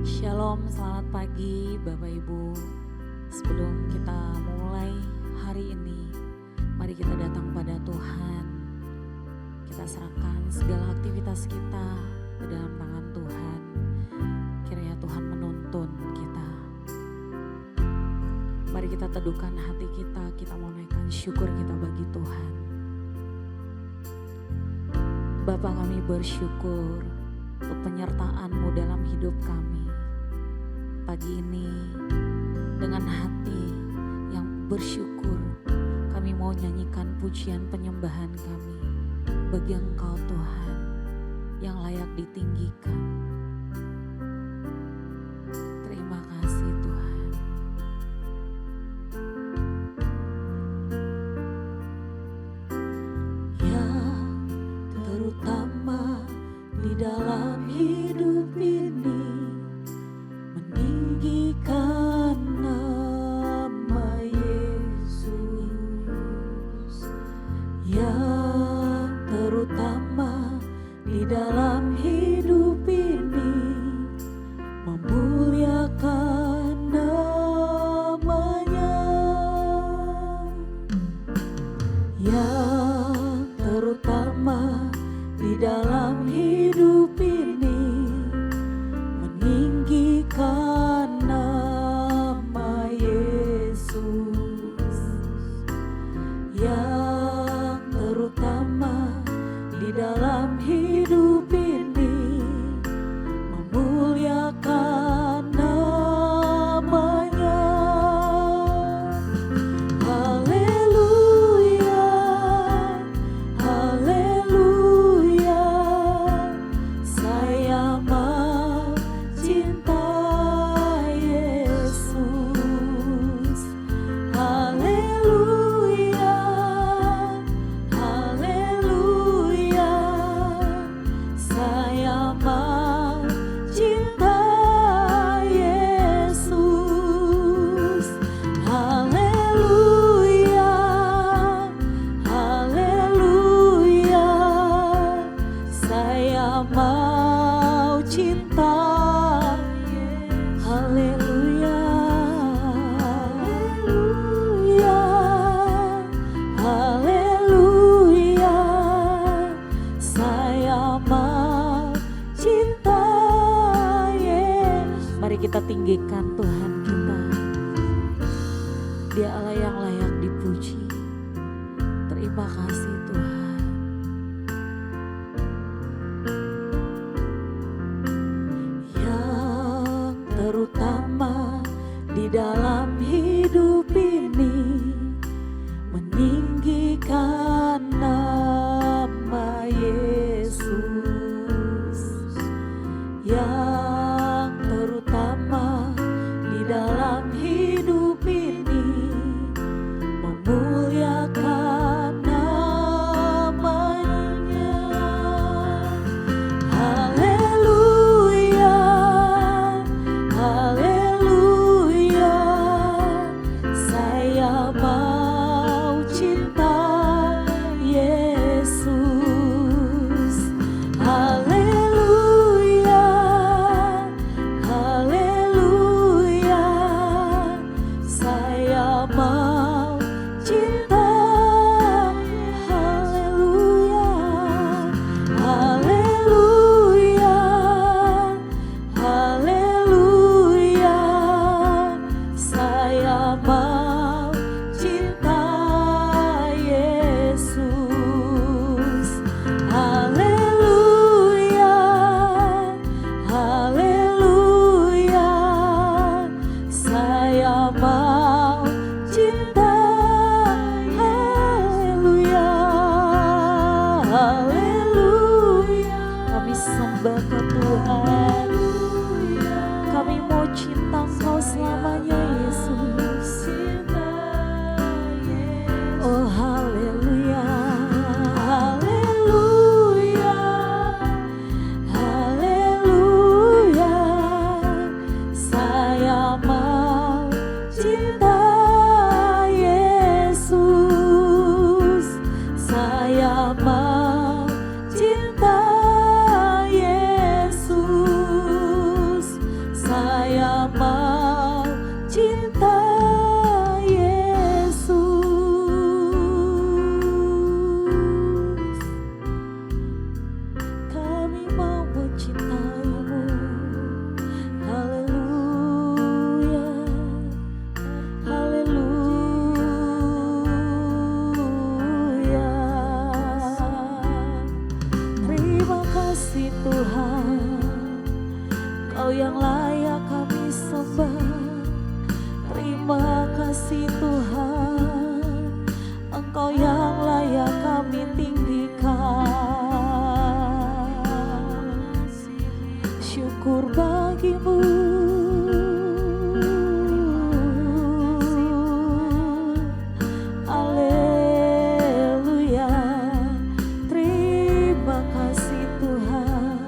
Shalom, selamat pagi Bapak Ibu. Sebelum kita mulai hari ini, mari kita datang pada Tuhan. Kita serahkan segala aktivitas kita ke dalam tangan Tuhan. Kiranya Tuhan menuntun kita. Mari kita teduhkan hati kita mau naikkan syukur kita bagi Tuhan. Bapa, kami bersyukur untuk penyertaan-Mu dalam hidup kami. Pagi ini dengan hati yang bersyukur kami mau nyanyikan pujian penyembahan kami bagi Engkau Tuhan yang layak ditinggikan. Terima kasih Tuhan. Yang terutama di dalam hidup ini, meninggikan nama Yesus. Yang terutama di dalam hidup ini, memuliakan namanya. Yang terutama di dalam hidup ini, meninggikan nama Yesus. Yang terutama di dalam hidup ini, memuliakan namanya. Haleluya, haleluya, saya mau cinta Yesus. Haleluya, haleluya, saya mau cinta Yesus. Haleluya, haleluya, saya mau cinta. Haleluya, haleluya, saya mau cinta Yesus. Mari kita tinggikan Tuhan kita. Dia Allah yang layak dipuji. Terima kasih Tuhan. Yang terutama di dalam hidup ini, meninggikan nama Yesus. Yang terutama di dalam hidup ini, memuliakan kasih Tuhan, Kau yang layak kami sembah. Terima kasih Tuhan, Engkau yang layak kami tinggikan. Syukur bagimu, haleluya. Terima kasih Tuhan,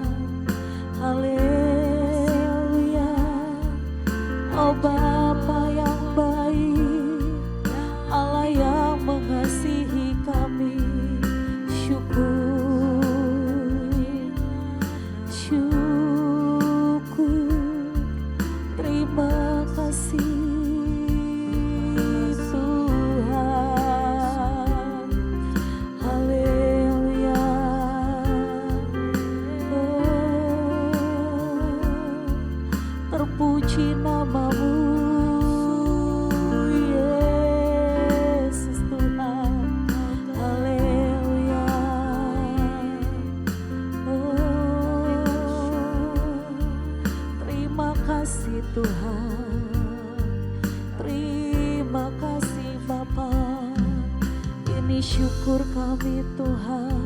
haleluya. Oh Bapa yang baik, Allah yang mengasihi kami, syukur, syukur. Terima kasih Tuhan, haleluya. Terpuji namamu Yesus Tuhan, haleluya. Terima kasih Tuhan, terima kasih Bapa. Ini syukur kami Tuhan,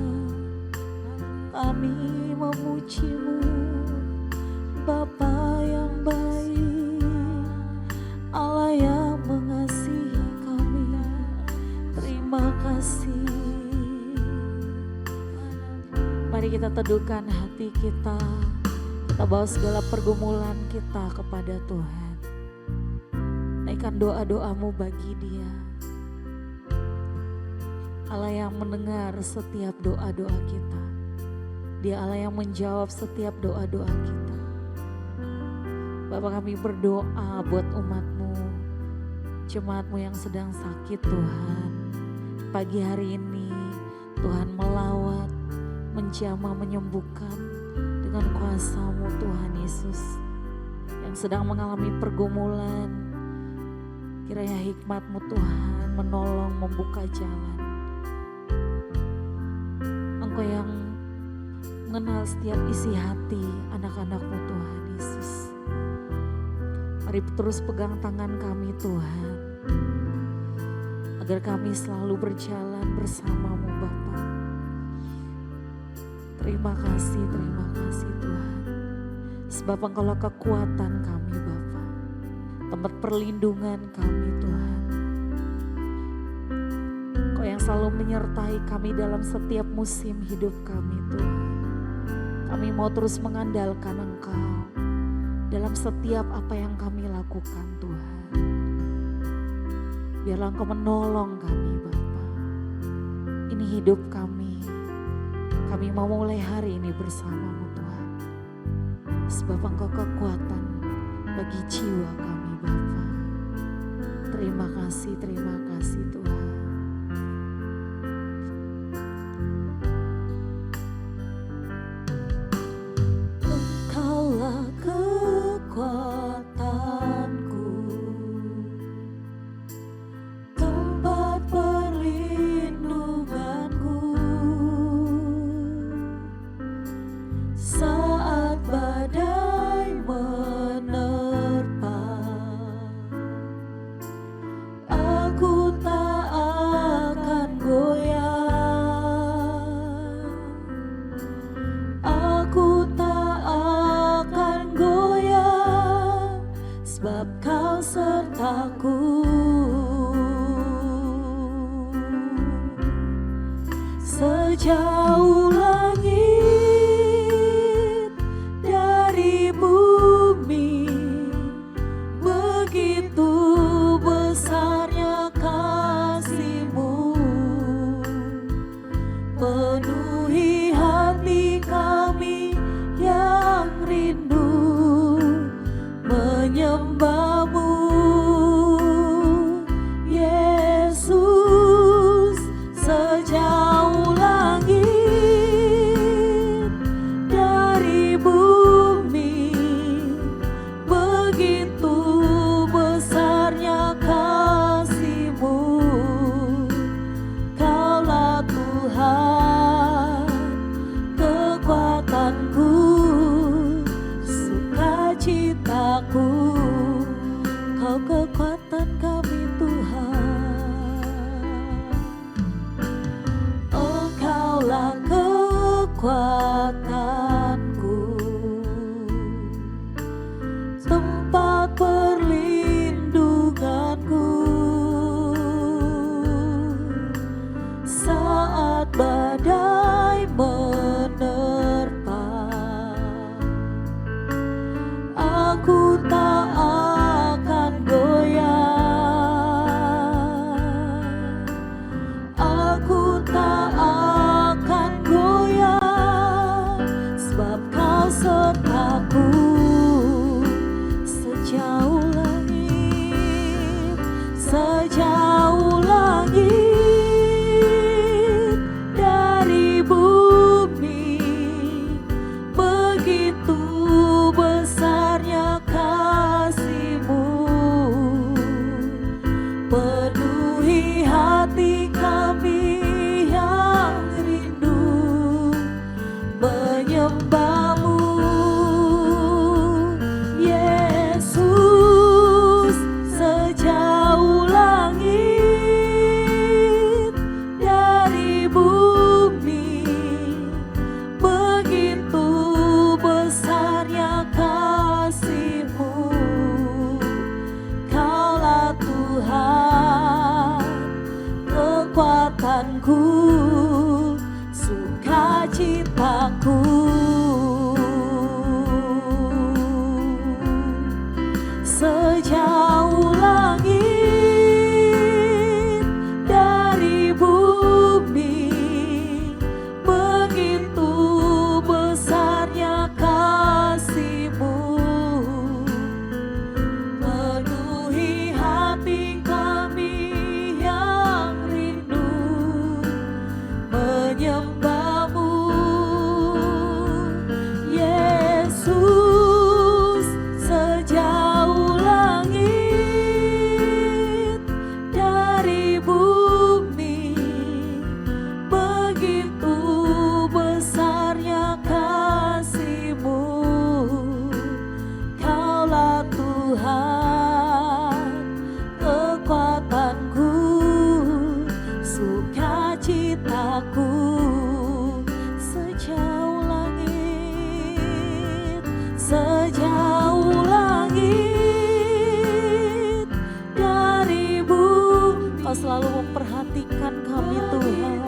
kami memuji-Mu, Bapa yang baik, Allah yang mengasihi kami. Terima kasih. Mari kita teduhkan hati kita. Kita bawa segala pergumulan kita kepada Tuhan. Naikkan doa-doamu bagi Dia. Allah yang mendengar setiap doa-doa kita. Dia Allah yang menjawab setiap doa-doa kita. Bapa, kami berdoa buat umat-Mu, jemaat-Mu yang sedang sakit Tuhan. Pagi hari ini Tuhan melawat, menjamah, menyembuhkan dengan kuasa-Mu Tuhan Yesus. Yang sedang mengalami pergumulan, kiranya hikmat-Mu Tuhan menolong, membuka jalan. Engkau yang mengenal setiap isi hati anak-anak-Mu Tuhan Yesus. Mari terus pegang tangan kami Tuhan, agar kami selalu berjalan bersama-Mu Bapa. Terima kasih Tuhan. Sebab Engkaulah kekuatan kami Bapa, tempat perlindungan kami Tuhan. Engkau yang selalu menyertai kami dalam setiap musim hidup kami Tuhan. Kami mau terus mengandalkan Engkau dalam setiap apa yang kami lakukan Tuhan. Biarlah Engkau menolong kami Bapa. Ini hidup kami. Kami mau mulai hari ini bersama-Mu Tuhan. Sebab Engkau kekuatan bagi jiwa kami Bapa. Terima kasih Tuhan. Engkaulah kekuatanku, tempat perlindunganku. Saat badai menerpa, aku tak kekuatanku, tempat perlindunganku saat badai menerpa. Aku tak akan goyah, aku tak akan goyah, sebab Kau sertaku sejauh langit, sejauh langit dari bumi. Begitu besarnya kasih-Mu, penuhi hati kami yang rindu menyembah-Mu. Yesus, sejauh langit dari bumi, begitu besarnya kasih-Mu. Kaulah Tuhan, kekuatanku, sukacitaku. Sejauh langit dari bumi, begitu besarnya kasih-Mu, penuhi hati kami yang rindu menyembah-Mu. Yesus, sejauh langit dari bumi, begitu besarnya kasih-Mu. Kaulah Tuhan, kekuatanku, sukacitaku. Sejauh langit, sejauh langit dari bumi. Kau selalu memperhatikan kami, Tuhan.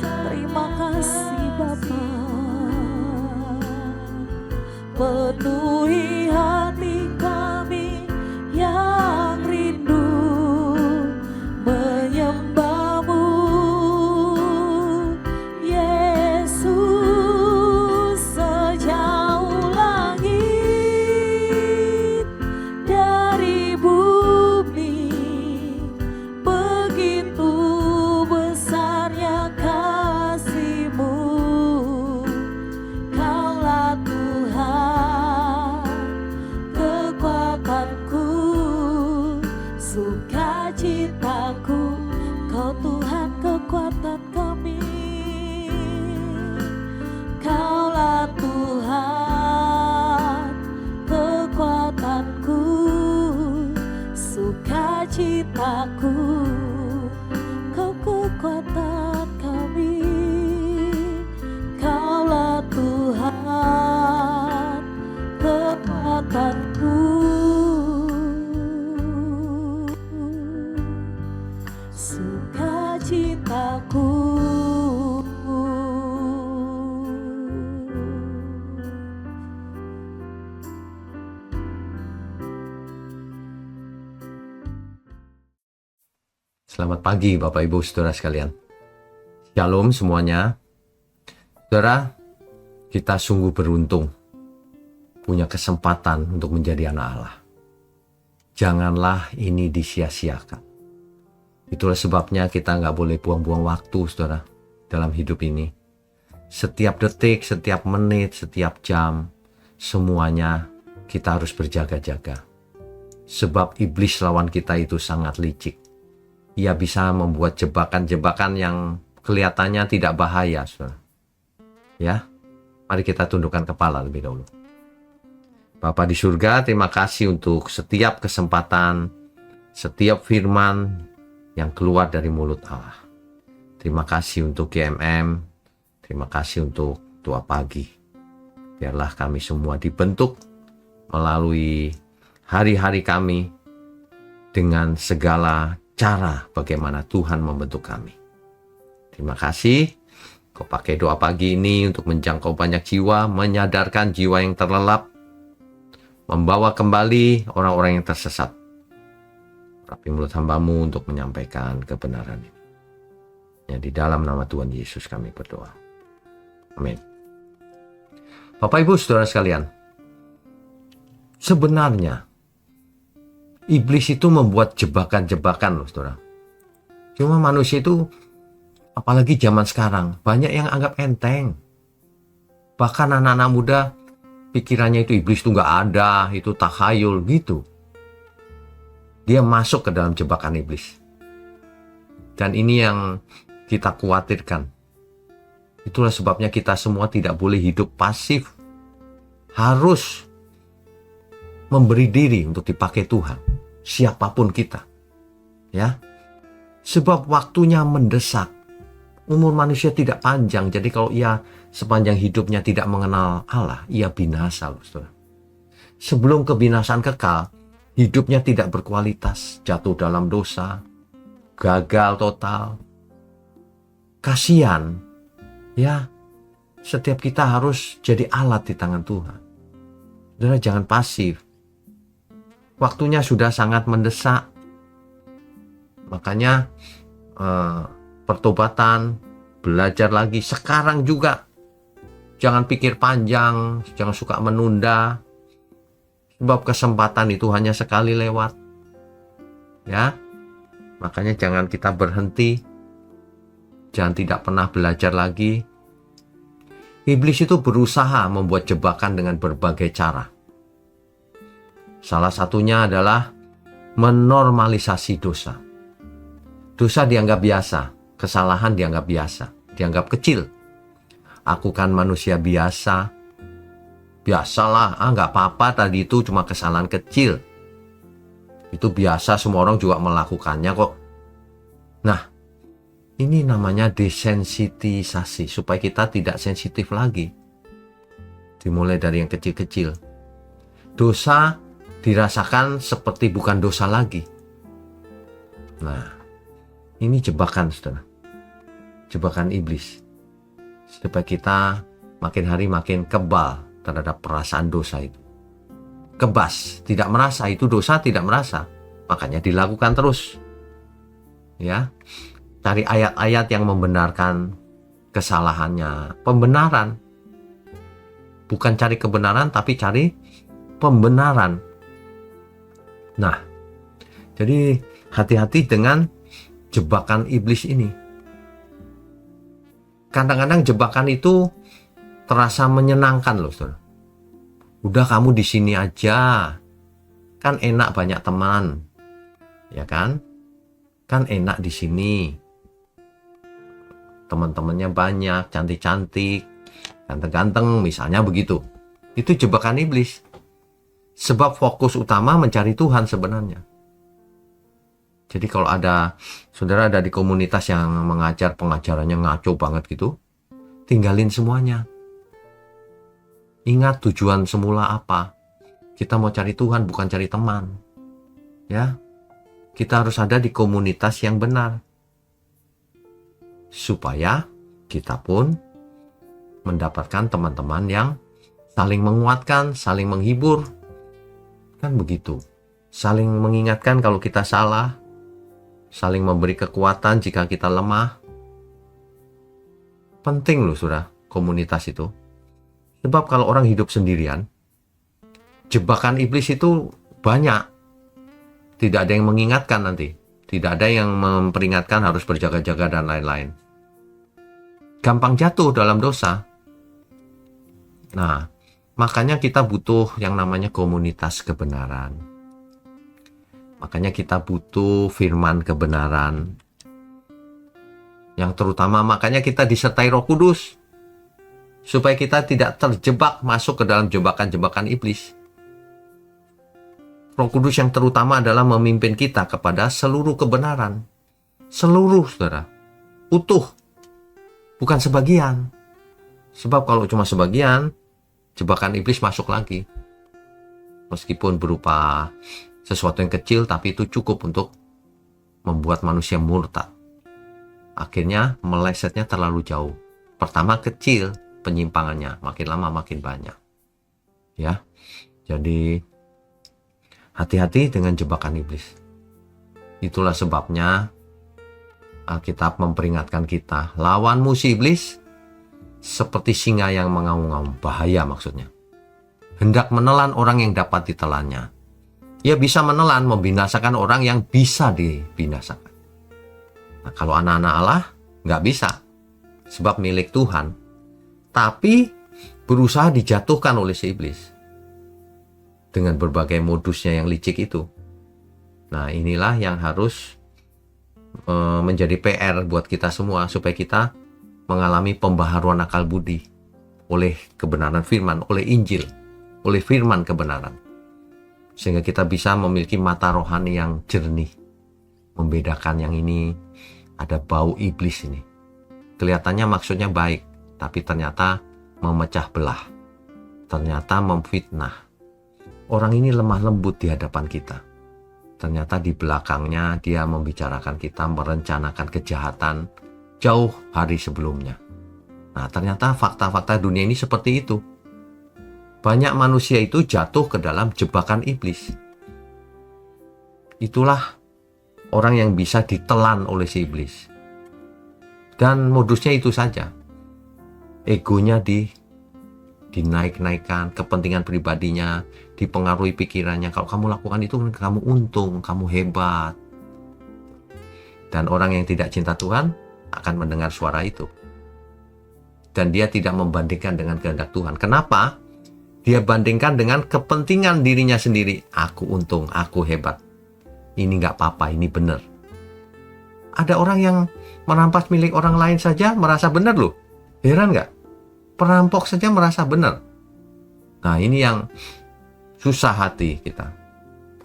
Terima kasih Bapa. Penuhi hati kami yang rindu menyembah-Mu. Yesus, sejauh langit dari bumi, begitu besarnya kasih-Mu. Kaulah Tuhan, kekuatanku, sukacitaku. Kau Tuhan, kekuatan kami. Kaulah Tuhan, kekuatanku, sukacitaku. Kau kekuatan kami. Kaulah Tuhan, kekuatanku, sukacitaku. Selamat pagi Bapak Ibu Saudara sekalian. Shalom semuanya. Saudara, kita sungguh beruntung punya kesempatan untuk menjadi anak Allah. Janganlah ini disia-siakan. Itulah sebabnya kita nggak boleh buang-buang waktu, saudara, dalam hidup ini. Setiap detik, setiap menit, setiap jam, semuanya kita harus berjaga-jaga. Sebab iblis lawan kita itu sangat licik. Ia bisa membuat jebakan-jebakan yang kelihatannya tidak bahaya, saudara. Ya, mari kita tundukkan kepala lebih dahulu. Bapa di surga, terima kasih untuk setiap kesempatan, setiap firman yang keluar dari mulut Allah. Terima kasih untuk GMM, terima kasih untuk doa pagi. Biarlah kami semua dibentuk melalui hari-hari kami dengan segala cara bagaimana Tuhan membentuk kami. Terima kasih. Kau pakai doa pagi ini untuk menjangkau banyak jiwa, menyadarkan jiwa yang terlelap, membawa kembali orang-orang yang tersesat. Rapi mulut hamba-Mu untuk menyampaikan kebenaran ini. Ya, di dalam nama Tuhan Yesus kami berdoa. Amin. Bapak Ibu Saudara sekalian, sebenarnya iblis itu membuat jebakan-jebakan loh saudara. Cuma manusia itu, apalagi zaman sekarang, banyak yang anggap enteng. Bahkan anak-anak muda pikirannya itu iblis itu nggak ada, itu takhayul gitu. Dia masuk ke dalam jebakan iblis. Dan ini yang kita khawatirkan. Itulah sebabnya kita semua tidak boleh hidup pasif. Harus memberi diri untuk dipakai Tuhan. Siapapun kita. Ya. Sebab waktunya mendesak. Umur manusia tidak panjang. Jadi kalau ia sepanjang hidupnya tidak mengenal Allah, ia binasa loh saudara. Sebelum kebinasaan kekal, hidupnya tidak berkualitas, jatuh dalam dosa, gagal total. Kasihan, ya. Setiap kita harus jadi alat di tangan Tuhan. Saudara jangan pasif. Waktunya sudah sangat mendesak. Makanya pertobatan, belajar lagi sekarang juga. Jangan pikir panjang, jangan suka menunda. Sebab kesempatan itu hanya sekali lewat. Ya. Makanya jangan kita berhenti. Jangan tidak pernah belajar lagi. Iblis itu berusaha membuat jebakan dengan berbagai cara. Salah satunya adalah menormalisasi dosa. Dosa dianggap biasa, kesalahan dianggap biasa, dianggap kecil. Aku kan manusia biasa. Biasalah, nggak apa-apa tadi itu cuma kesalahan kecil. Itu biasa, semua orang juga melakukannya kok. Nah, ini namanya desensitisasi, supaya kita tidak sensitif lagi. Dimulai dari yang kecil-kecil. Dosa dirasakan seperti bukan dosa lagi. Nah, ini jebakan saudara. Jebakan iblis. Supaya kita makin hari makin kebal terhadap perasaan dosa itu. Kebas, tidak merasa itu dosa, tidak merasa. Makanya dilakukan terus. Ya. Cari ayat-ayat yang membenarkan kesalahannya. Pembenaran. Bukan cari kebenaran, tapi cari pembenaran. Nah, jadi hati-hati dengan jebakan iblis ini. Kadang-kadang jebakan itu terasa menyenangkan loh, saudara. Udah kamu di sini aja. Kan enak banyak teman. Ya kan? Kan enak di sini. Teman-temannya banyak, cantik-cantik, ganteng-ganteng, misalnya begitu. Itu jebakan iblis. Sebab fokus utama mencari Tuhan sebenarnya. Jadi kalau ada, saudara ada di komunitas yang mengajar, pengajarannya ngaco banget gitu, tinggalin semuanya. Ingat tujuan semula apa. Kita mau cari Tuhan, bukan cari teman. Ya, kita harus ada di komunitas yang benar. Supaya kita pun mendapatkan teman-teman yang saling menguatkan, saling menghibur. Kan begitu. Saling mengingatkan kalau kita salah. Saling memberi kekuatan jika kita lemah. Penting loh saudara, komunitas itu. Sebab kalau orang hidup sendirian, jebakan iblis itu banyak. Tidak ada yang mengingatkan nanti. Tidak ada yang memperingatkan harus berjaga-jaga dan lain-lain. Gampang jatuh dalam dosa. Nah, makanya kita butuh yang namanya komunitas kebenaran. Makanya kita butuh firman kebenaran. Yang terutama makanya kita disertai Roh Kudus. Supaya kita tidak terjebak masuk ke dalam jebakan-jebakan iblis. Roh Kudus yang terutama adalah memimpin kita kepada seluruh kebenaran. Seluruh, saudara. Utuh. Bukan sebagian. Sebab kalau cuma sebagian, jebakan iblis masuk lagi. Meskipun berupa sesuatu yang kecil, tapi itu cukup untuk membuat manusia murtad. Akhirnya melesetnya terlalu jauh. Pertama kecil penyimpangannya, makin lama makin banyak. Ya, jadi hati-hati dengan jebakan iblis. Itulah sebabnya Alkitab memperingatkan kita, lawanmu si iblis seperti singa yang mengaum-ngaum. Bahaya maksudnya. Hendak menelan orang yang dapat ditelannya. Ia bisa menelan, membinasakan orang yang bisa dibinasakan. Nah, kalau anak-anak Allah nggak bisa, sebab milik Tuhan. Tapi berusaha dijatuhkan oleh si iblis dengan berbagai modusnya yang licik itu. Nah, inilah yang harus menjadi PR buat kita semua, supaya kita mengalami pembaharuan akal budi oleh kebenaran firman, oleh Injil, oleh firman kebenaran, sehingga kita bisa memiliki mata rohani yang jernih, membedakan yang ini ada bau iblis ini. Kelihatannya maksudnya baik, tapi ternyata memecah belah, ternyata memfitnah. Orang ini lemah lembut di hadapan kita. Ternyata di belakangnya dia membicarakan kita, merencanakan kejahatan jauh hari sebelumnya. Nah, ternyata fakta-fakta dunia ini seperti itu. Banyak manusia itu jatuh ke dalam jebakan iblis. Itulah orang yang bisa ditelan oleh si iblis. Dan modusnya itu saja. Egonya dinaik-naikkan, kepentingan pribadinya dipengaruhi pikirannya. Kalau kamu lakukan itu, kamu untung, kamu hebat. Dan orang yang tidak cinta Tuhan akan mendengar suara itu. Dan dia tidak membandingkan dengan kehendak Tuhan. Kenapa? Dia bandingkan dengan kepentingan dirinya sendiri. Aku untung, aku hebat. Ini nggak apa-apa, ini benar. Ada orang yang merampas milik orang lain saja merasa benar loh. Heran nggak? Perampok saja merasa benar. Nah, ini yang susah hati kita.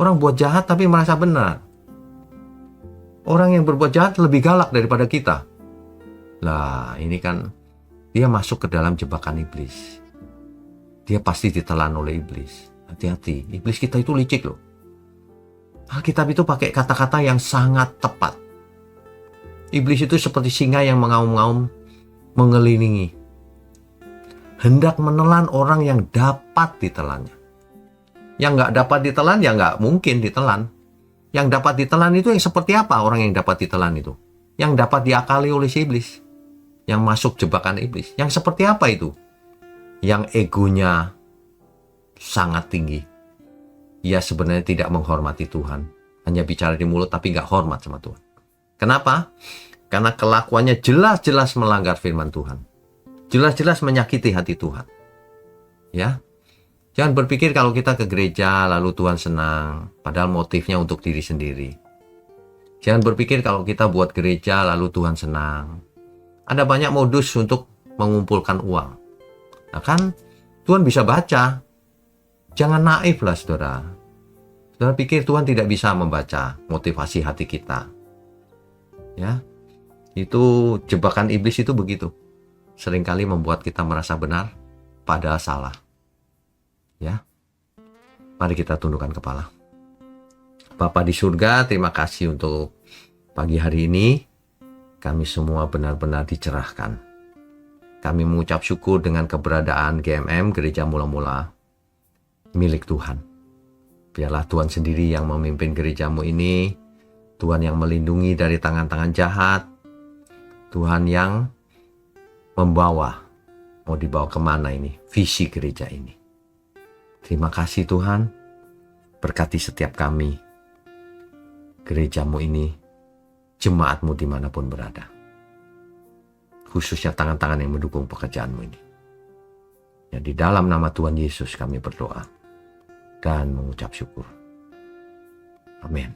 Orang buat jahat tapi merasa benar. Orang yang berbuat jahat lebih galak daripada kita. Lah, ini kan dia masuk ke dalam jebakan iblis. Dia pasti ditelan oleh iblis. Hati-hati, iblis kita itu licik loh. Alkitab itu pakai kata-kata yang sangat tepat. Iblis itu seperti singa yang mengaum-ngaum, mengelilingi. Hendak menelan orang yang dapat ditelannya. Yang nggak dapat ditelan, ya nggak mungkin ditelan. Yang dapat ditelan itu yang seperti apa orang yang dapat ditelan itu? Yang dapat diakali oleh si iblis. Yang masuk jebakan iblis. Yang seperti apa itu? Yang egonya sangat tinggi. Ia sebenarnya tidak menghormati Tuhan. Hanya bicara di mulut tapi nggak hormat sama Tuhan. Kenapa? Karena kelakuannya jelas-jelas melanggar firman Tuhan. Jelas-jelas menyakiti hati Tuhan. Ya, jangan berpikir kalau kita ke gereja lalu Tuhan senang, padahal motifnya untuk diri sendiri. Jangan berpikir kalau kita buat gereja lalu Tuhan senang. Ada banyak modus untuk mengumpulkan uang. Nah kan, Tuhan bisa baca. Jangan naif lah saudara. Saudara pikir Tuhan tidak bisa membaca motivasi hati kita. Ya, itu jebakan iblis itu begitu. Seringkali membuat kita merasa benar, padahal salah. Ya, mari kita tundukkan kepala. Bapa di surga, terima kasih untuk pagi hari ini. Kami semua benar-benar dicerahkan. Kami mengucap syukur dengan keberadaan GMM, Gereja Mula-Mula, milik Tuhan. Biarlah Tuhan sendiri yang memimpin gerejamu ini. Tuhan yang melindungi dari tangan-tangan jahat. Tuhan yang membawa, mau dibawa kemana ini, visi gereja ini. Terima kasih Tuhan, berkati setiap kami, gerejamu ini, jemaatmu dimanapun berada. Khususnya tangan-tangan yang mendukung pekerjaanmu ini. Ya, di dalam nama Tuhan Yesus kami berdoa dan mengucap syukur. Amin.